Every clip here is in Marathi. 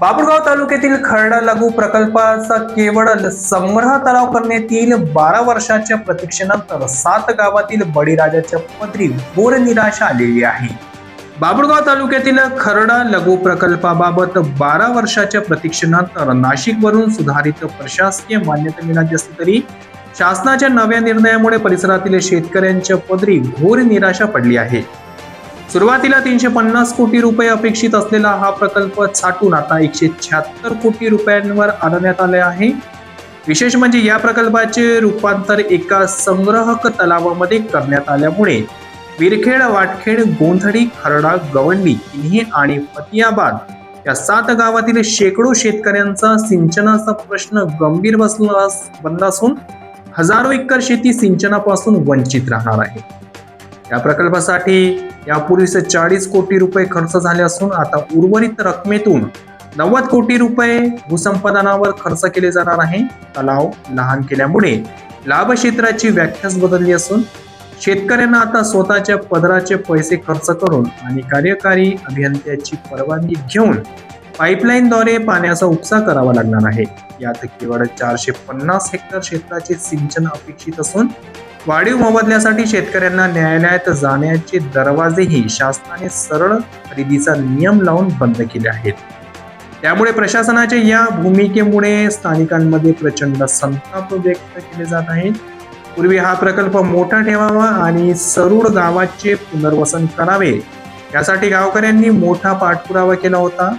बाभुळगाव तालुक्यातील खर्डा लघु प्रकल्पाचा केवळ संग्रह तलाव करण्यात येईल. 12 वर्षाच्या प्रतीक्षेनंतर 7 गावातील बळीराजाच्या पदरी घोर निराशा आलेली आहे. बाभुळगाव तालुक्यातील खर्डा लघु प्रकल्पाबाबत 12 वर्षाच्या प्रतीक्षेनंतर नाशिकवरून सुधारित प्रशासकीय मान्यता मिळाली असली तरी शासनाच्या नव्या निर्णयामुळे परिसरातील शेतकऱ्यांच्या पदरी घोर निराशा पडली आहे. सुरुवातीला 350 कोटी रुपये अपेक्षित असलेला हा प्रकल्प छाटून आता 176 कोटी रुपयांवर आणण्यात आले आहे. विशेष म्हणजे या प्रकल्पाचे रूपांतर एका संग्रहक तलावामध्ये करण्यात आल्यामुळे विरखेड, वाटखेड, गोंधळी, खर्डा, गवंडी, किन्ही आणि फतियाबाद या 7 गावातील शेकडो शेतकऱ्यांचा सिंचनाचा प्रश्न गंभीर बनला असून हजारो एकर शेती सिंचनापासून वंचित राहणार आहे. या प्रकल्पासाठी यापूर्वीच 40 कोटी रुपये खर्च झाले असून आता उर्वरित रकमेतून 90 कोटी रुपये भूसंपादनावर खर्च केले जाणार आहे. तलाव लहान केल्यामुळे लाभ क्षेत्राची व्याख्याच बदलली असून शेतकऱ्यांना आता स्वतःच्या पदराचे पैसे खर्च करून आणि कार्यकारी अभियंत्याची परवानगी घेऊन पाईपलाईनद्वारे पाण्याचा उपसा करावा लागणार आहे. यात केवळ 450 हेक्टर क्षेत्राचे सिंचन अपेक्षित असून वाढीव मोबदल्यासाठी शेतकऱ्यांना न्यायालयात जाण्याचे दरवाजेही शासनाने सरळ खरेदीचा नियम लावून बंद केले आहेत. त्यामुळे प्रशासनाच्या या भूमिकेमुळे स्थानिकांमध्ये प्रचंड संताप व्यक्त केले जात आहे. पूर्वी हा प्रकल्प मोठा ठेवावा आणि सरूड गावाचे पुनर्वसन करावे यासाठी गावकऱ्यांनी मोठा पाठपुरावा केला होता.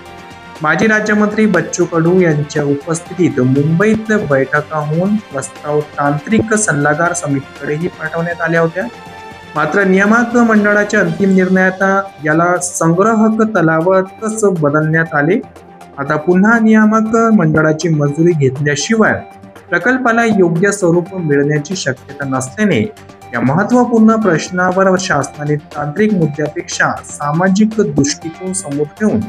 माजी राज्यमंत्री बच्चू कडू यांच्या उपस्थितीत मुंबईत बैठका होऊन प्रस्ताव तांत्रिक सल्लागार समितीकडेही पाठवण्यात आल्या होत्या. मात्र नियामक मंडळाच्या अंतिम निर्णयात याला संग्रहक तलावातच बदलण्यात आले. आता पुन्हा नियामक मंडळाची मंजुरी घेतल्याशिवाय प्रकल्पाला योग्य स्वरूप मिळण्याची शक्यता नसल्याने या महत्त्वपूर्ण प्रश्नावर शासनाने तांत्रिक मुद्द्यापेक्षा सामाजिक दृष्टिकोन समोर ठेवून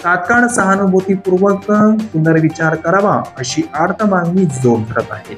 तात्काळ सहानुभूतीपूर्वक पुनर्विचार करावा अशी आर्त मागणी जोर धरत आहे.